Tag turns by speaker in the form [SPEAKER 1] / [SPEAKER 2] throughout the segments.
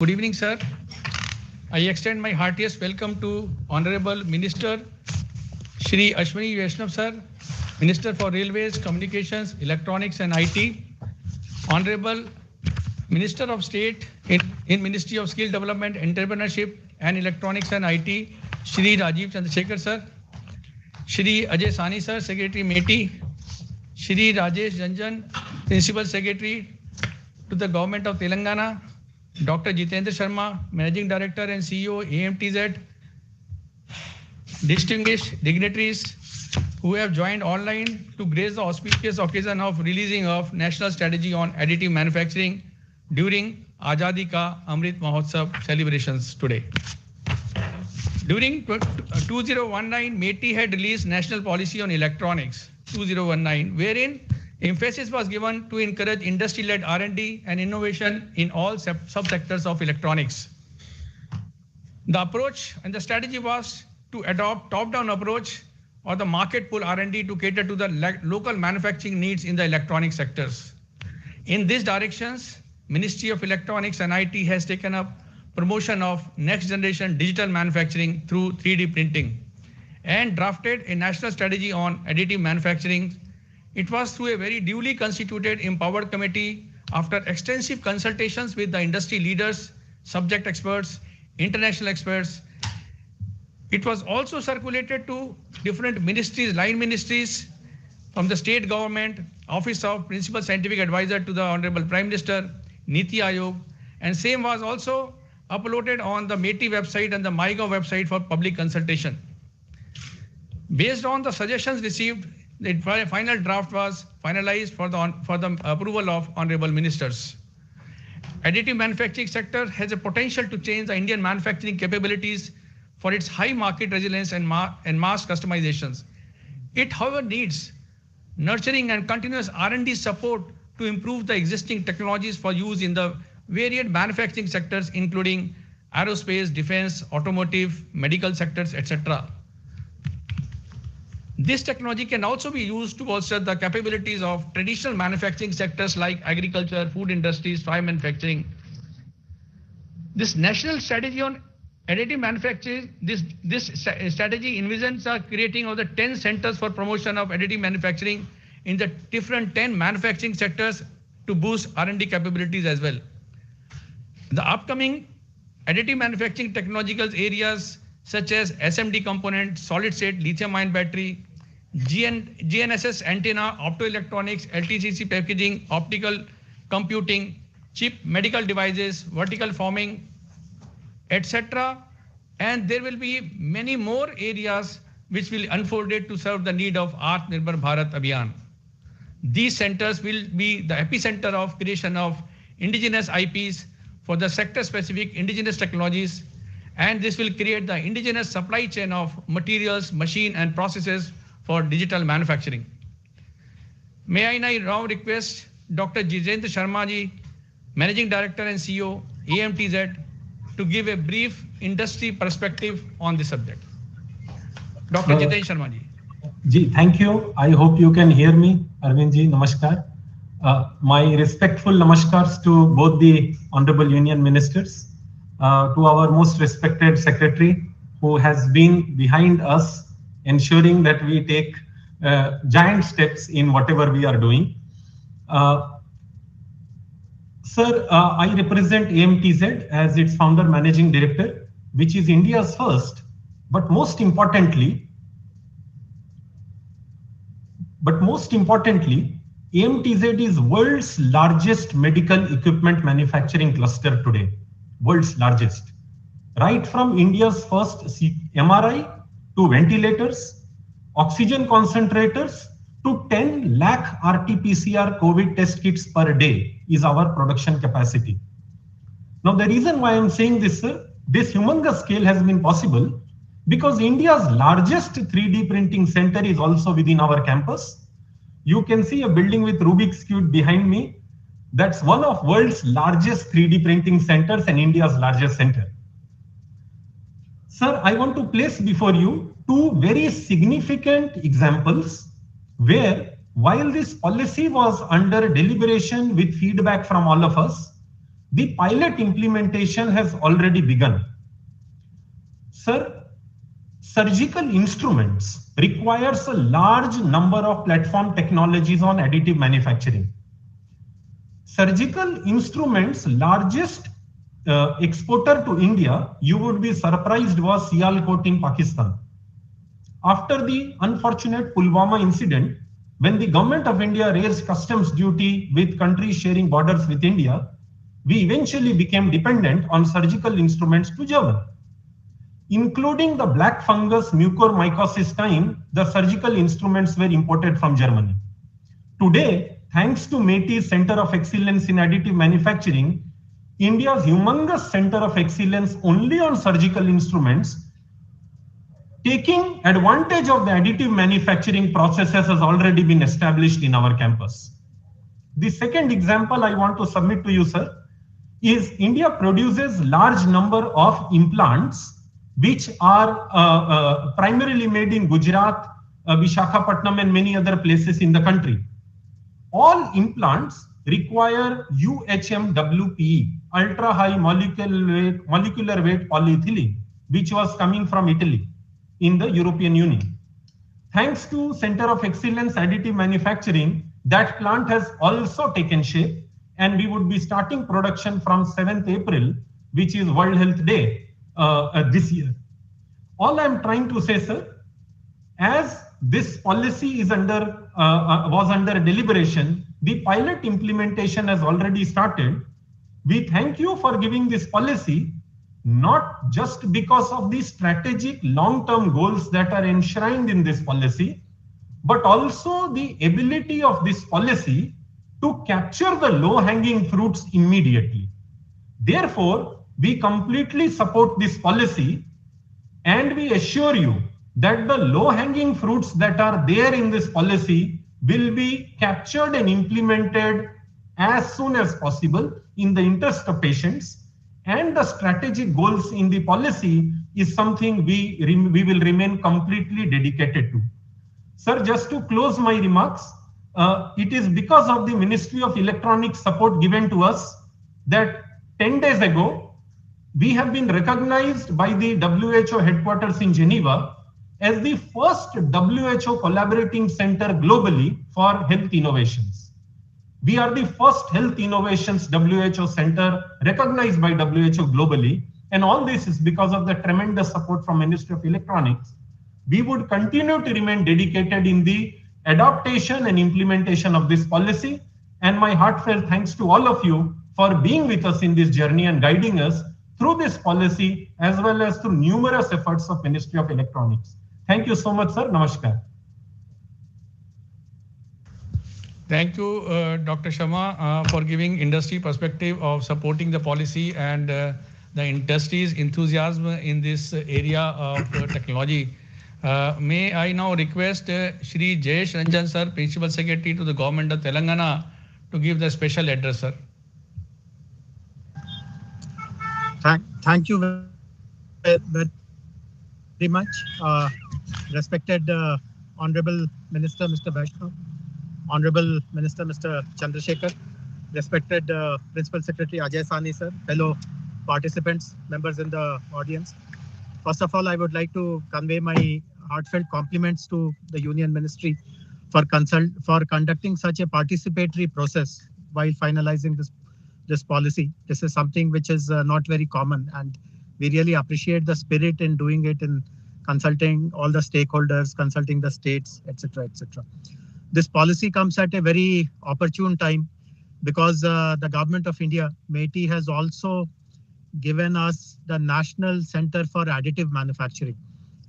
[SPEAKER 1] Good evening, sir. I extend my heartiest welcome to Honorable Minister Shri Ashwini Vaishnav, sir, Minister for Railways, Communications, Electronics and IT, Honorable Minister of State in Ministry of Skill Development, Entrepreneurship and Electronics and IT, Shri Rajiv Chandrasekhar, sir, Shri Ajay Sani, sir, Secretary METI, Shri Rajesh Janjan, Principal Secretary to the Government of Telangana, Dr. Jitendra Sharma, Managing Director and CEO, AMTZ, distinguished dignitaries who have joined online to grace the auspicious occasion of releasing of National Strategy on Additive Manufacturing during Azadi Ka Amrit Mahotsav celebrations today. During 2019, METI had released National Policy on Electronics 2019, wherein emphasis was given to encourage industry-led R&D and innovation in all subsectors of electronics. The approach and the strategy was to adopt top-down approach or the market pull R&D to cater to the local manufacturing needs in the electronic sectors. In these directions, Ministry of Electronics and IT has taken up promotion of next generation digital manufacturing through 3D printing and drafted a national strategy on additive manufacturing. It was through a very duly constituted empowered committee after extensive consultations with the industry leaders, subject experts, international experts. It was also circulated to different ministries, line ministries from the state government, Office of Principal Scientific Advisor to the Honorable Prime Minister, Niti Aayog, and same was also uploaded on the METI website and the MyGov website for public consultation. Based on the suggestions received, the final draft was finalized for the approval of honorable ministers. Additive manufacturing sector has a potential to change the Indian manufacturing capabilities for its high market resilience and mass customizations. It, however, needs nurturing and continuous R&D support to improve the existing technologies for use in the varied manufacturing sectors, including aerospace, defense, automotive, medical sectors, etc. This technology can also be used to bolster the capabilities of traditional manufacturing sectors like agriculture, food industries, toy manufacturing. This national strategy on additive manufacturing, this strategy envisions the creating of the 10 centers for promotion of additive manufacturing in the different 10 manufacturing sectors to boost R&D capabilities as well. The upcoming additive manufacturing technological areas such as SMD component, solid state lithium-ion battery, GNSS antenna, optoelectronics, LTCC packaging, optical computing, chip medical devices, vertical forming, etc. And there will be many more areas which will unfold it to serve the need of Atmanirbhar Bharat Abhiyan. These centers will be the epicenter of creation of indigenous IPs for the sector-specific indigenous technologies, and this will create the indigenous supply chain of materials, machine and processes for digital manufacturing. May I now request Dr. Jitendra Sharma ji, Managing Director and CEO, AMTZ, to give a brief industry perspective on this subject. Dr. Jitendra Sharma ji.
[SPEAKER 2] Ji, thank you. I hope you can hear me. Arvind ji, namaskar. My respectful namaskars to both the Honorable Union Ministers, to our most respected Secretary who has been behind us, ensuring that we take giant steps in whatever we are doing. Sir, I represent AMTZ as its founder managing director, which is India's first, but most importantly, AMTZ is world's largest medical equipment manufacturing cluster today, world's largest. Right from India's first MRI to ventilators, oxygen concentrators to 10 lakh RT-PCR COVID test kits per day is our production capacity. Now, the reason why I'm saying this, sir, this humongous scale has been possible because India's largest 3D printing center is also within our campus. You can see a building with Rubik's Cube behind me. That's one of world's largest 3D printing centers and India's largest center. Sir, I want to place before you two very significant examples where, while this policy was under deliberation with feedback from all of us, The pilot implementation has already begun. Sir, surgical instruments requires a large number of platform technologies on additive manufacturing. Surgical instruments largest exporter to India, you would be surprised, was Sialkot in Pakistan. After the unfortunate Pulwama incident, when the government of India raised customs duty with countries sharing borders with India, we eventually became dependent on surgical instruments to Germany. Including the black fungus mucormycosis time, the surgical instruments were imported from Germany. Today, thanks to METI's Center of Excellence in Additive Manufacturing, India's humongous Center of Excellence only on surgical instruments, taking advantage of the additive manufacturing processes, has already been established in our campus. The second example I want to submit to you, sir, is India produces large number of implants which are primarily made in Gujarat, Visakhapatnam and many other places in the country. All implants require UHMWPE, ultra high molecular weight polyethylene, which was coming from Italy in the European Union. Thanks to Center of Excellence Additive Manufacturing, that plant has also taken shape, and we would be starting production from 7th April, which is World Health Day this year. All I'm trying to say, sir, as this policy is was under deliberation, the pilot implementation has already started. We thank you for giving this policy, not just because of the strategic long-term goals that are enshrined in this policy, but also the ability of this policy to capture the low-hanging fruits immediately. Therefore, we completely support this policy, and we assure you that the low-hanging fruits that are there in this policy will be captured and implemented as soon as possible in the interest of patients, and the strategic goals in the policy is something we will remain completely dedicated to. Sir, just to close my remarks, it is because of the Ministry of Electronics support given to us that 10 days ago, we have been recognized by the WHO headquarters in Geneva as the first WHO collaborating center globally for health innovations. We are the first health innovations WHO center recognized by WHO globally, and all this is because of the tremendous support from Ministry of Electronics. We would continue to remain dedicated in the adaptation and implementation of this policy, and my heartfelt thanks to all of you for being with us in this journey and guiding us through this policy, as well as through numerous efforts of Ministry of Electronics. Thank you so much, sir. Namaskar.
[SPEAKER 1] Thank you, Dr. Sharma, for giving industry perspective of supporting the policy and the industry's enthusiasm in this area of technology. May I now request Shri Jayesh Ranjan, sir, Principal Secretary to the Government of Telangana, to give the special address, sir.
[SPEAKER 3] Thank you very much, respected Honorable Minister Mr. Vaishnav, Honorable Minister Mr. Chandrasekhar, respected Principal Secretary Ajay Sani, sir, fellow participants, members in the audience. First of all, I would like to convey my heartfelt compliments to the Union Ministry for conducting such a participatory process while finalizing this policy. This is something which is not very common, and we really appreciate the spirit in doing it, in consulting all the stakeholders, consulting the states, etc., etc. This policy comes at a very opportune time because the Government of India, METI, has also given us the National Center for Additive Manufacturing,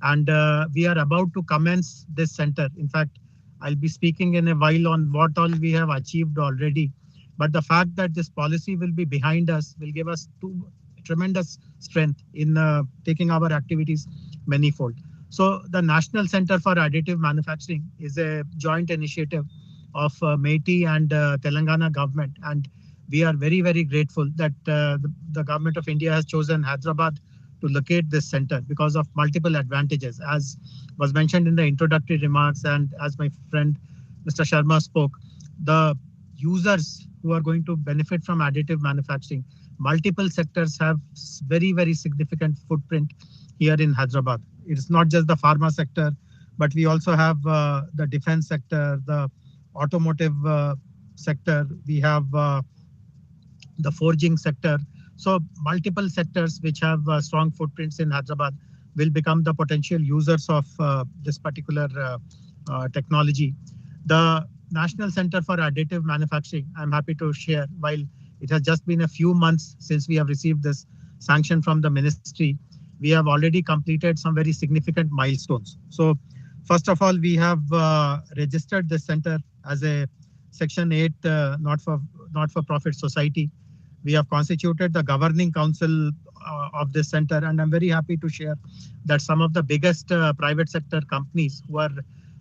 [SPEAKER 3] and we are about to commence this center. In fact, I'll be speaking in a while on what all we have achieved already. But the fact that this policy will be behind us will give us tremendous strength in taking our activities manifold. So the National Center for Additive Manufacturing is a joint initiative of METI and Telangana government. And we are very, very grateful that the Government of India has chosen Hyderabad to locate this center because of multiple advantages, as was mentioned in the introductory remarks. And as my friend Mr. Sharma spoke, the users who are going to benefit from additive manufacturing multiple sectors have very, very significant footprint here in Hyderabad. It's not just the pharma sector, but we also have the defense sector, the automotive sector. We have the forging sector. So multiple sectors which have strong footprints in Hyderabad will become the potential users of this particular technology. The National Center for Additive Manufacturing, I'm happy to share, while it has just been a few months since we have received this sanction from the ministry, we have already completed some very significant milestones. So first of all, we have registered this center as a Section 8 not-for-profit society. We have constituted the governing council of this center, and I'm very happy to share that some of the biggest private sector companies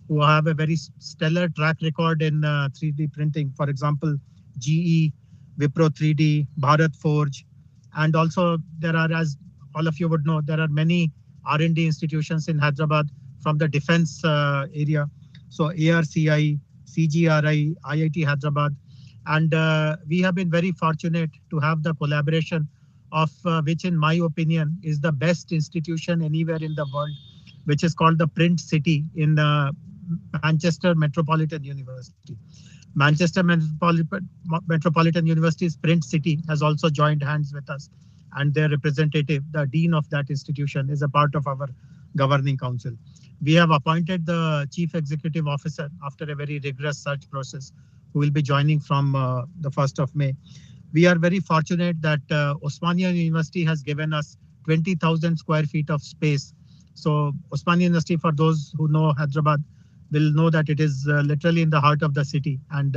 [SPEAKER 3] who have a very stellar track record in 3D printing, for example, GE, Wipro 3D, Bharat Forge, and also there are, as all of you would know, there are many R&D institutions in Hyderabad from the defense area. So ARCI, CGRI, IIT Hyderabad, and we have been very fortunate to have the collaboration of which, in my opinion, is the best institution anywhere in the world, which is called the Print City in Manchester Metropolitan University. Manchester Metropolitan University's Print City has also joined hands with us, and their representative, the dean of that institution, is a part of our governing council. We have appointed the chief executive officer after a very rigorous search process, who will be joining from the 1st of May. We are very fortunate that Osmania University has given us 20,000 square feet of space. So Osmania University, for those who know Hyderabad, will know that it is literally in the heart of the city, and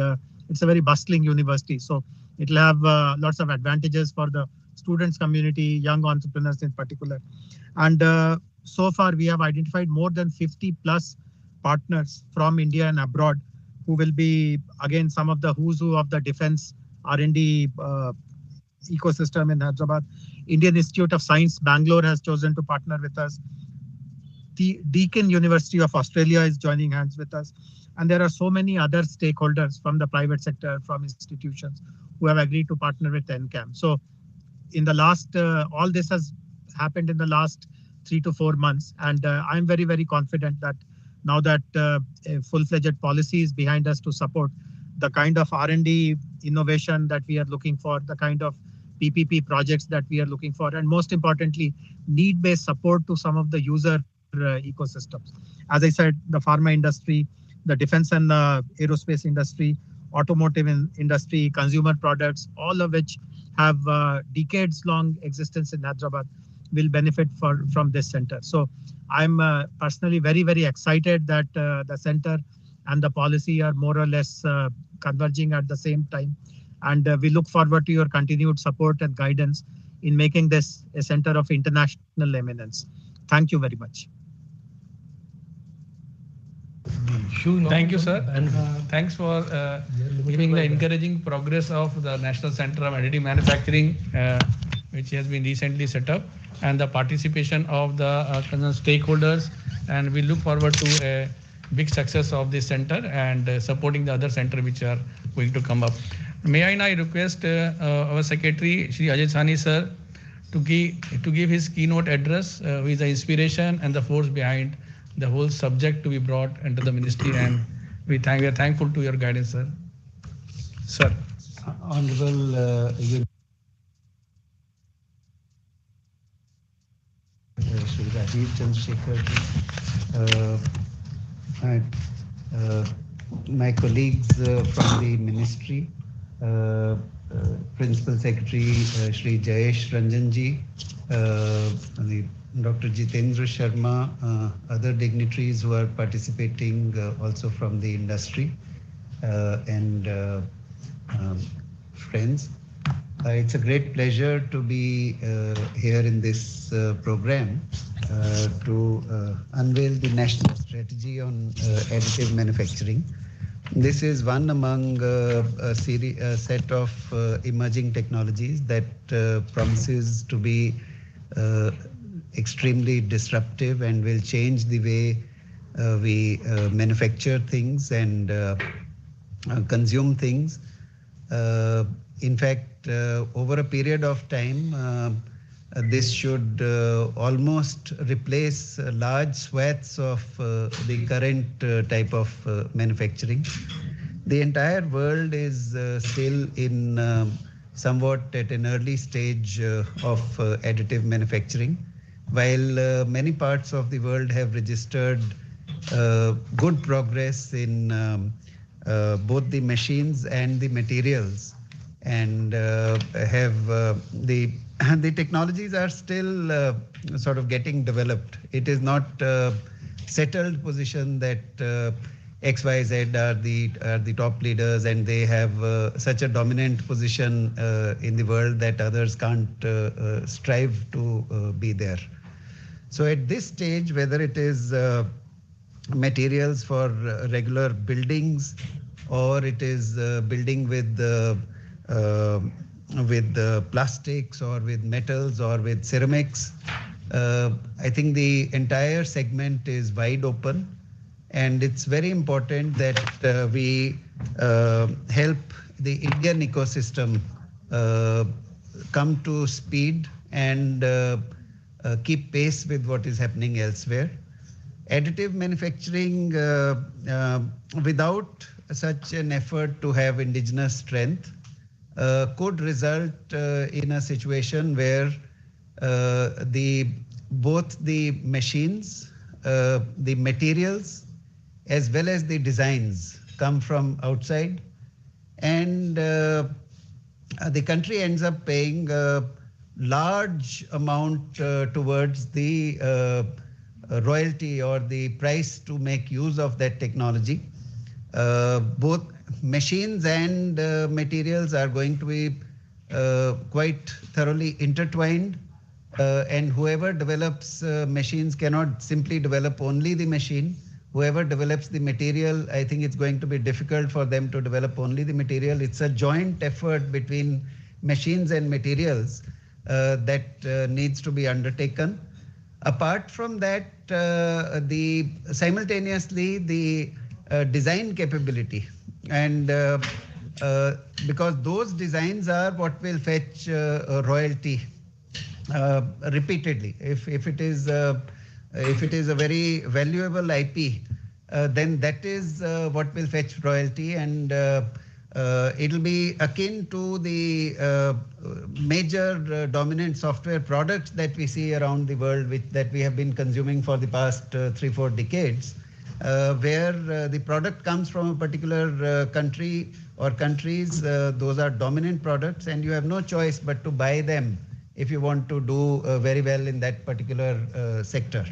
[SPEAKER 3] it's a very bustling university. So it will have lots of advantages for the students community, young entrepreneurs in particular. And so far, we have identified more than 50 plus partners from India and abroad, who will be, again, some of the who's who of the defense R&D ecosystem in Hyderabad. Indian Institute of Science, Bangalore, has chosen to partner with us. The Deakin University of Australia is joining hands with us. And there are so many other stakeholders from the private sector, from institutions, who have agreed to partner with NCAM. So in the last, all this has happened in the last 3 to 4 months. And I'm very, very confident that now that a full-fledged policy is behind us to support the kind of R&D innovation that we are looking for, the kind of PPP projects that we are looking for, and most importantly, need-based support to some of the user ecosystems. As I said, the pharma industry, the defense and aerospace industry, automotive industry, consumer products, all of which have decades-long existence in Hyderabad, will benefit from this center. So I'm personally very, very excited that the center and the policy are more or less converging at the same time. And we look forward to your continued support and guidance in making this a center of international eminence. Thank you very much.
[SPEAKER 1] Thank you, sir. And thanks for giving the encouraging progress of the National Center of Additive Manufacturing, which has been recently set up, and the participation of the stakeholders. And we look forward to a big success of this center and supporting the other center which are going to come up. May I now request our Secretary, Shri Ajay Sani sir, to give his keynote address, who is the inspiration and the force behind the whole subject to be brought into the ministry, and we are thankful to your guidance, sir. Sir.
[SPEAKER 4] Honorable Shri Rajiv Chandrasekhar, my colleagues from the ministry, Principal Secretary Shri Jayesh Ranjanji, Dr. Jitendra Sharma, other dignitaries who are participating also from the industry, and friends. It's a great pleasure to be here in this program to unveil the national strategy on additive manufacturing. This is one among a set of emerging technologies that promises to be extremely disruptive and will change the way we manufacture things and consume things. In fact, over a period of time, this should almost replace large swaths of the current type of manufacturing. The entire world is still in somewhat at an early stage of additive manufacturing, while many parts of the world have registered good progress in both the machines and the materials, and have the technologies are still sort of getting developed. It is not a settled position that XYZ are the top leaders and they have such a dominant position in the world that others can't strive to be there. So at this stage, whether it is materials for regular buildings, or it is building with plastics or with metals or with ceramics, I think the entire segment is wide open, and it's very important that we help the Indian ecosystem come to speed and keep pace with what is happening elsewhere. Additive manufacturing, without such an effort to have indigenous strength, could result in a situation where both the machines, the materials, as well as the designs come from outside, and the country ends up paying a large amount towards the royalty or the price to make use of that technology. Both machines and materials are going to be quite thoroughly intertwined, and whoever develops machines cannot simply develop only the machine. Whoever develops the material, I think it's going to be difficult for them to develop only the material. It's a joint effort between machines and materials that needs to be undertaken. Apart from that, simultaneously the design capability, and because those designs are what will fetch royalty repeatedly. If it is a very valuable IP, then that is what will fetch royalty, and it'll be akin to the major dominant software products that we see around the world, that we have been consuming for the past 3-4 decades, where the product comes from a particular country or countries. Those are dominant products, and you have no choice but to buy them if you want to do very well in that particular sector.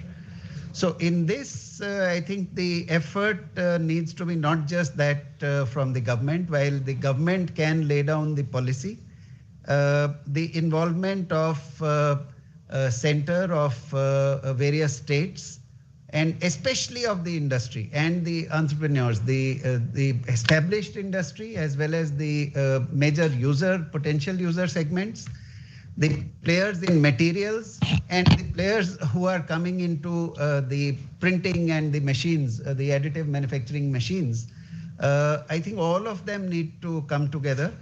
[SPEAKER 4] So in this, I think the effort needs to be not just that from the government. While the government can lay down the policy, the involvement of center of various states, and especially of the industry and the entrepreneurs, the established industry as well as the major potential user segments, the players in materials, and the players who are coming into the printing and the machines, the additive manufacturing machines. I think all of them need to come together.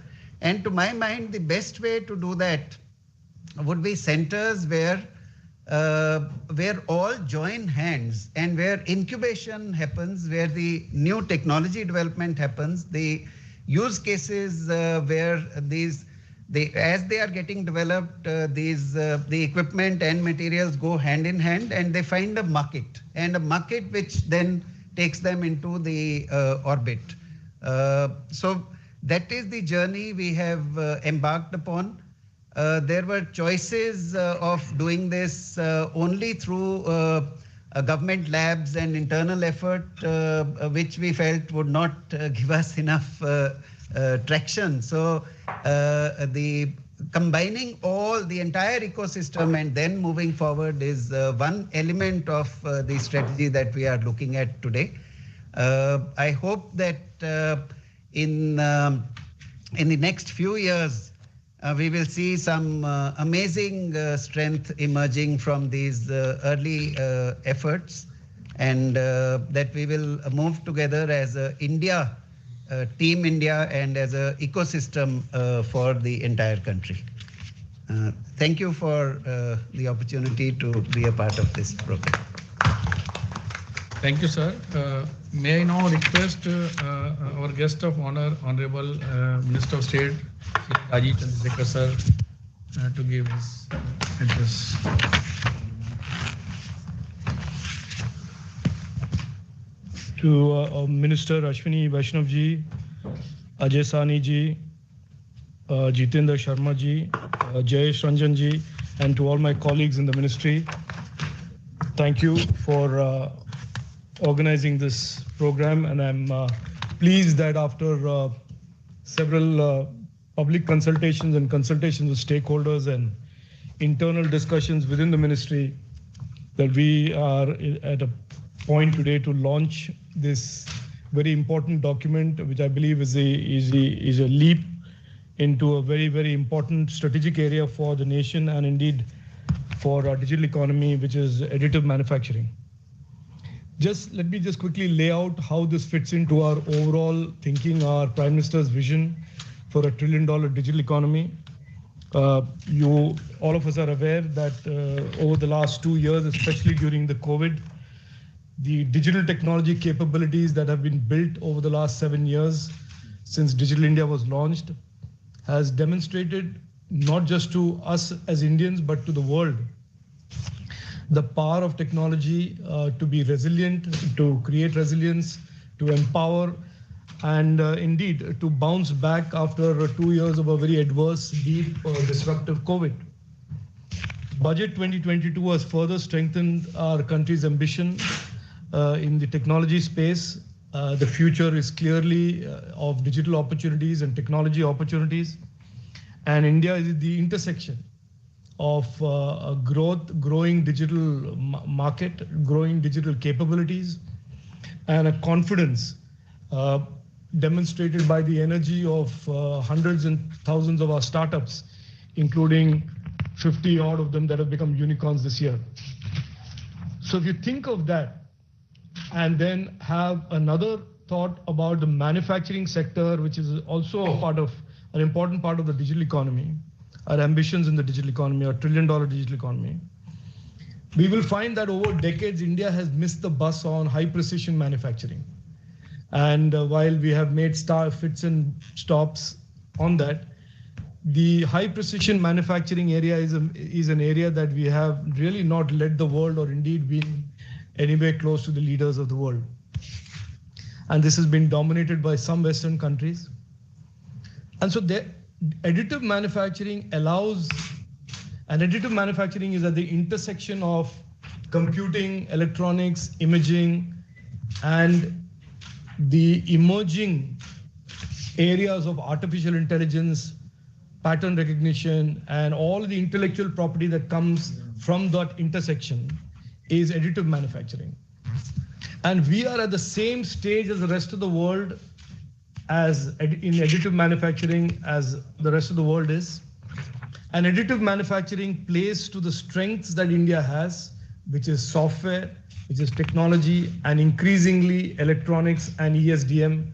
[SPEAKER 4] And to my mind, the best way to do that would be centers where all join hands and where incubation happens, where the new technology development happens, the use cases where as they are getting developed, the equipment and materials go hand in hand, and they find a market which then takes them into the orbit. So that is the journey we have embarked upon. There were choices of doing this only through government labs and internal effort, which we felt would not give us enough traction. So the combining the entire ecosystem and then moving forward is one element of the strategy that we are looking at today. I hope that in the next few years, we will see some amazing strength emerging from these early efforts, and that we will move together as India Team India and as an ecosystem for the entire country. Thank you for the opportunity to be a part of this program.
[SPEAKER 1] Thank you, sir. May I now request our guest of honor, Honorable Minister of State, Rajiv Chandrasekhar sir, to give his address.
[SPEAKER 5] To Minister Ashwini Vaishnav ji, Ajay Sani ji, Jitendra Sharma ji, Jayesh Ranjan ji, and to all my colleagues in the ministry, thank you for organizing this program. And I'm pleased that after several public consultations and consultations with stakeholders and internal discussions within the ministry, that we are at a point today to launch this very important document, which I believe is a leap into a very, very important strategic area for the nation and indeed for our digital economy, which is additive manufacturing. Let me quickly lay out how this fits into our overall thinking, our Prime Minister's vision for $1 trillion digital economy. All of us are aware that over the last 2 years, especially during the COVID, the digital technology capabilities that have been built over the last 7 years since Digital India was launched has demonstrated not just to us as Indians, but to the world, the power of technology to be resilient, to create resilience, to empower, and indeed to bounce back after 2 years of a very adverse, deep, disruptive COVID. Budget 2022 has further strengthened our country's ambition in the technology space. The future is clearly of digital opportunities and technology opportunities. And India is the intersection of a growing digital market, growing digital capabilities, and a confidence demonstrated by the energy of hundreds and thousands of our startups, including 50 odd of them that have become unicorns this year. So if you think of that, and then have another thought about the manufacturing sector, which is also an important part of the digital economy, our ambitions in the digital economy, our $1 trillion digital economy, we will find that over decades, India has missed the bus on high precision manufacturing. And while we have made fits and stops on that, the high precision manufacturing area is an area that we have really not led the world or indeed been anywhere close to the leaders of the world. And this has been dominated by some Western countries. And so additive manufacturing is at the intersection of computing, electronics, imaging, and the emerging areas of artificial intelligence, pattern recognition, and all the intellectual property that comes from that intersection is additive manufacturing. And we are at the same stage as the rest of the world in additive manufacturing as the rest of the world is. And additive manufacturing plays to the strengths that India has, which is software, which is technology, and increasingly electronics and ESDM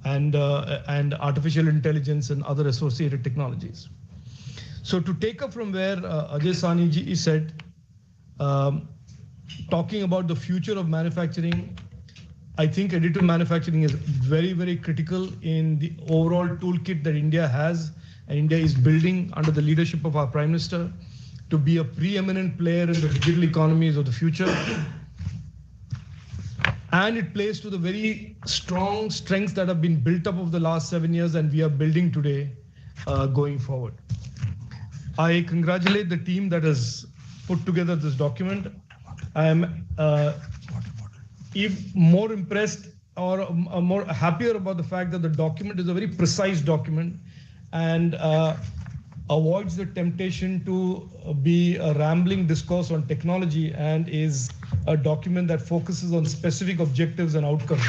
[SPEAKER 5] and artificial intelligence and other associated technologies. So to take up from where Ajay Sani ji said, talking about the future of manufacturing, I think additive manufacturing is very, very critical in the overall toolkit that India has, and India is building under the leadership of our Prime Minister to be a preeminent player in the digital economies of the future. And it plays to the very strong strengths that have been built up over the last 7 years and we are building today going forward. I congratulate the team that has put together this document. I am more impressed or more happier about the fact that the document is a very precise document and avoids the temptation to be a rambling discourse on technology and is a document that focuses on specific objectives and outcomes.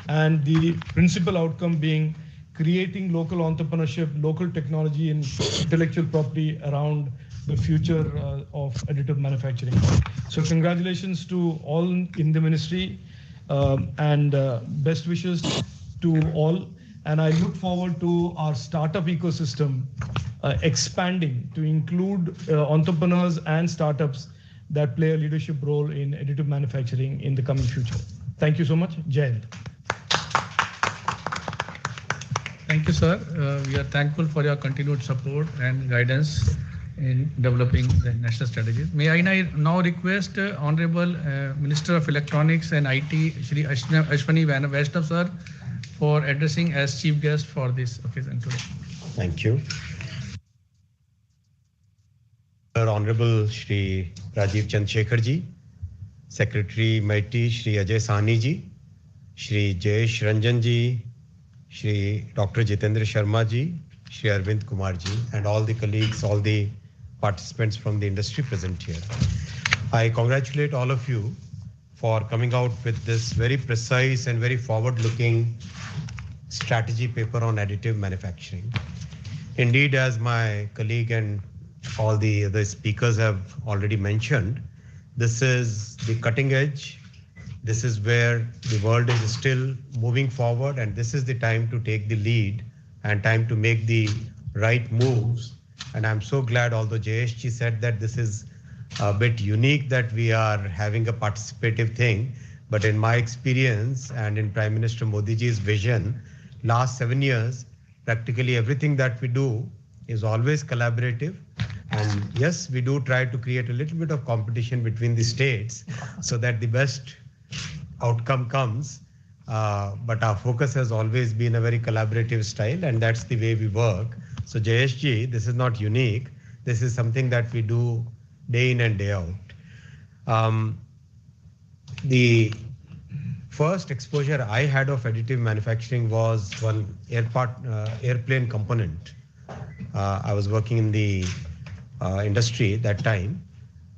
[SPEAKER 5] And the principal outcome being creating local entrepreneurship, local technology and intellectual property around the future of additive manufacturing. So congratulations to all in the ministry and best wishes to all. And I look forward to our startup ecosystem expanding to include entrepreneurs and startups that play a leadership role in additive manufacturing in the coming future. Thank you so much. Jai Hind.
[SPEAKER 1] Thank you, sir. We are thankful for your continued support and guidance in developing the national strategy. May I now request Honorable Minister of Electronics and IT, Shri Ashwani Vaishnav, sir, for addressing as chief guest for this occasion today.
[SPEAKER 6] Thank you. Honorable Shri Rajiv Chandrasekhar ji, Secretary Mighty Shri Ajay Sahni ji, Shri Jayesh Ranjan ji, Shri Dr. Jitendra Sharma ji, Shri Arvind Kumar ji, and all the colleagues, all the participants from the industry present here. I congratulate all of you for coming out with this very precise and very forward-looking strategy paper on additive manufacturing. Indeed, as my colleague and all the other speakers have already mentioned, this is the cutting edge. This is where the world is still moving forward, and this is the time to take the lead and time to make the right moves. And I'm so glad, although Jayesh said that this is a bit unique that we are having a participative thing, but in my experience and in Prime Minister Modi ji's vision, last 7 years, practically everything that we do is always collaborative. And yes, we do try to create a little bit of competition between the states so that the best outcome comes. But our focus has always been a very collaborative style, and that's the way we work. So Jayesh ji, this is not unique. This is something that we do day in and day out. The first exposure I had of additive manufacturing was one airplane component. I was working in the industry that time,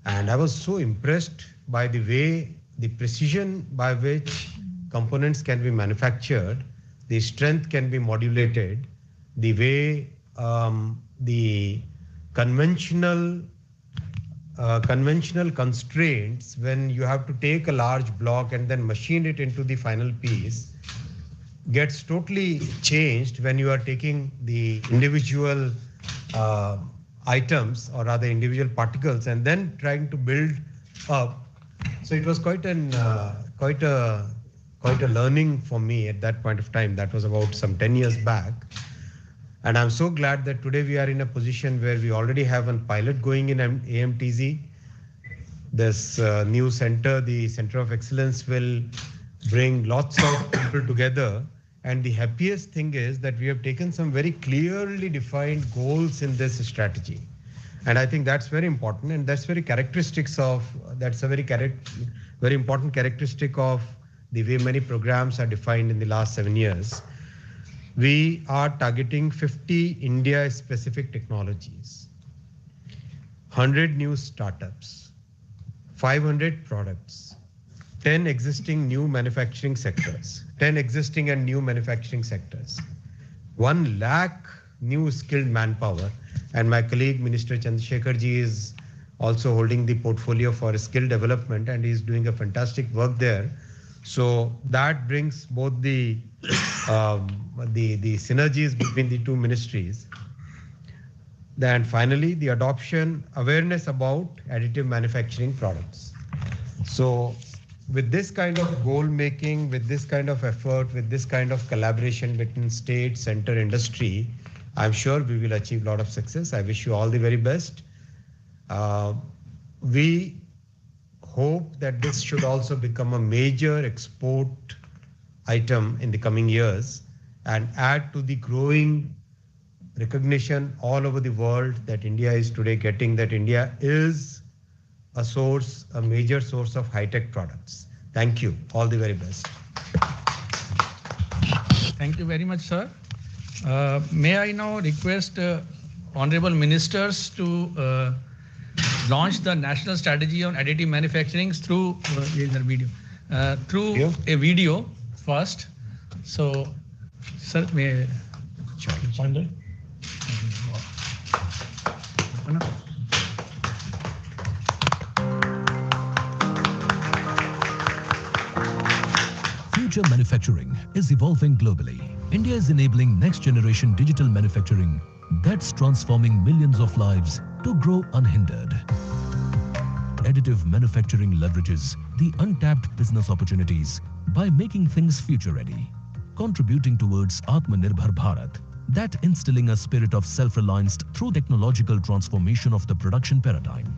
[SPEAKER 6] and I was so impressed by the way, the precision by which components can be manufactured, the strength can be modulated, the way the conventional constraints when you have to take a large block and then machine it into the final piece gets totally changed when you are taking the individual items, or rather individual particles, and then trying to build up. So it was quite a learning for me at that point of time. That was about some 10 years back. And I'm so glad that today we are in a position where we already have a pilot going in AMTZ. This new center, the Center of Excellence, will bring lots of people together. And the happiest thing is that we have taken some very clearly defined goals in this strategy. And I think that's very important, and that's very very important characteristic of the way many programs are defined in the last 7 years. We are targeting 50 India-specific technologies, 100 new startups, 500 products, 10 existing new manufacturing sectors, 10 existing and new manufacturing sectors, 1 lakh new skilled manpower. And my colleague, Minister Chandrasekhar ji, is also holding the portfolio for skill development, and he's doing a fantastic work there. So that brings both the synergies between the two ministries. Then finally, the adoption awareness about additive manufacturing products. So with this kind of goal making, with this kind of effort, with this kind of collaboration between state, center, industry, I'm sure we will achieve a lot of success. I wish you all the very best. We hope that this should also become a major export item in the coming years and add to the growing recognition all over the world that India is today getting, that India is a major source of high-tech products. Thank you. All the very best.
[SPEAKER 1] Thank you very much, sir. May I now request honorable ministers to launch the national strategy on additive manufacturing through a video first. So, sir, may I find it?
[SPEAKER 7] Future manufacturing is evolving globally. India is enabling next-generation digital manufacturing that's transforming millions of lives to grow unhindered. Additive manufacturing leverages the untapped business opportunities by making things future-ready, contributing towards Atmanirbhar Bharat, that instilling a spirit of self-reliance through technological transformation of the production paradigm.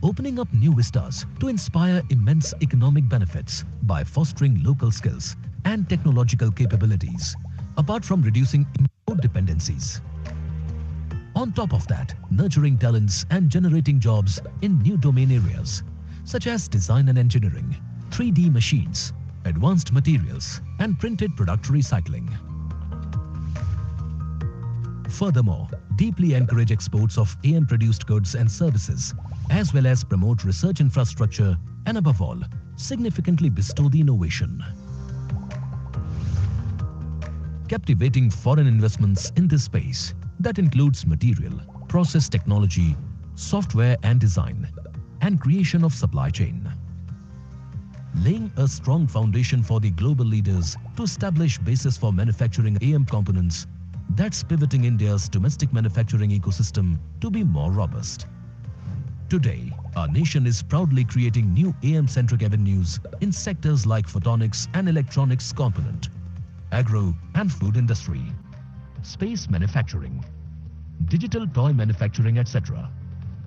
[SPEAKER 7] Opening up new vistas to inspire immense economic benefits by fostering local skills and technological capabilities, apart from reducing import dependencies. On top of that, nurturing talents and generating jobs in new domain areas, such as design and engineering, 3D machines, advanced materials, and printed product recycling. Furthermore, deeply encourage exports of AM-produced goods and services, as well as promote research infrastructure and above all, significantly bestow the innovation. Captivating foreign investments in this space that includes material, process technology, software and design, and creation of supply chain. Laying a strong foundation for the global leaders to establish basis for manufacturing AM components that's pivoting India's domestic manufacturing ecosystem to be more robust. Today, our nation is proudly creating new AM-centric avenues in sectors like photonics and electronics component, agro and food industry, space manufacturing, digital toy manufacturing, etc.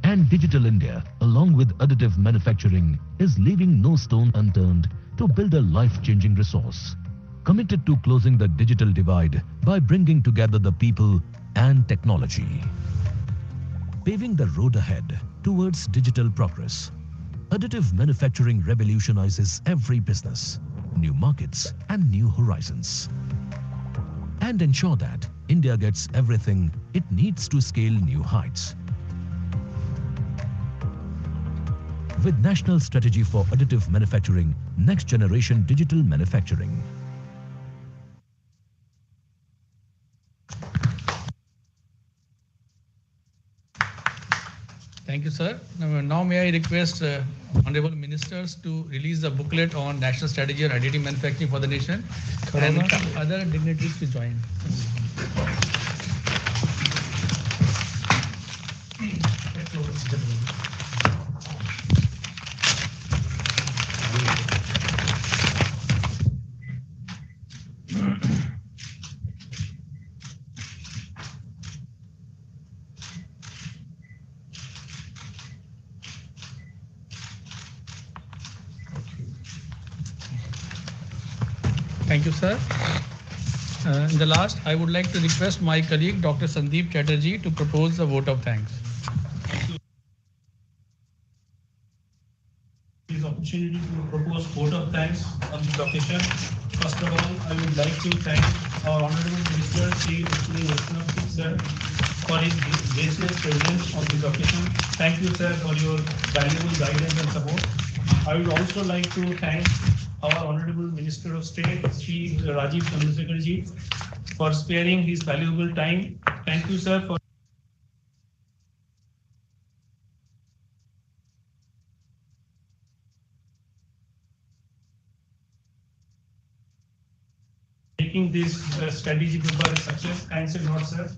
[SPEAKER 7] And Digital India, along with additive manufacturing, is leaving no stone unturned to build a life-changing resource, committed to closing the digital divide by bringing together the people and technology. Paving the road ahead towards digital progress, additive manufacturing revolutionizes every business, new markets and new horizons, and ensure that India gets everything it needs to scale new heights. With National Strategy for Additive Manufacturing, Next Generation Digital Manufacturing.
[SPEAKER 1] Thank you, sir. Now may I request Honorable Ministers to release the booklet on National Strategy on Additive Manufacturing for the nation and other dignitaries to join. Thank you, sir. In the last, I would like to request my colleague, Dr. Sandeep Chatterjee, to propose a vote of thanks.
[SPEAKER 8] This opportunity to propose vote of thanks on this occasion. First of all, I would like to thank our Honorable Minister, Shri Vishnu sir, for his gracious presence on this occasion. Thank you, sir, for your valuable guidance and support. I would also like to thank our Honorable Minister of State, Shri Rajiv Chandrasekhar ji, for sparing his valuable time. Thank you, sir, for making this strategy paper a success. Thanks a lot, sir.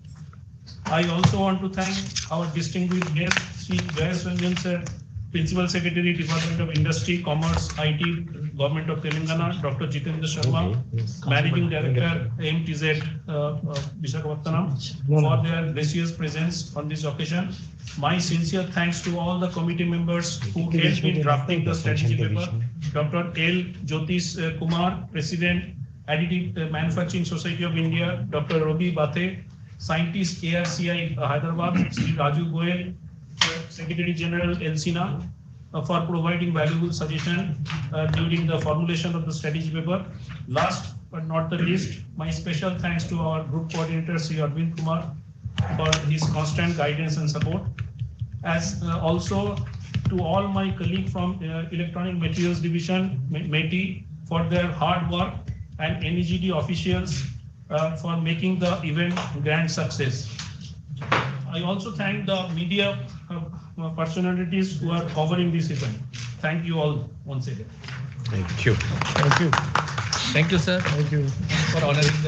[SPEAKER 8] I also want to thank our distinguished guest, Shri Jayesh Ranjan sir, Principal Secretary, Department of Industry, Commerce, IT, Government of Telangana, Dr. Jitendra Sharma, Managing Director, AMTZ, Visakhapatnam, for their gracious presence on this occasion. My sincere thanks to all the committee members who helped in drafting the strategy paper. Dr. L. Jyotish Kumar, President, Additive Manufacturing Society of India, Dr. Ravi Bathe, Scientist, ARCI, Hyderabad, Sri Raju Goyal, Secretary General Elsina, for providing valuable suggestion during the formulation of the strategy paper. Last but not the least, my special thanks to our group coordinator, Sri Arvind Kumar, for his constant guidance and support. As also to all my colleagues from Electronic Materials Division, METI, for their hard work, and NEGD officials for making the event grand success. I also thank the media personalities who are covering this event. thank you all once again.
[SPEAKER 6] Thank you.
[SPEAKER 5] Thank you.
[SPEAKER 1] Thank you, sir,
[SPEAKER 5] Thank you.
[SPEAKER 1] for honoring the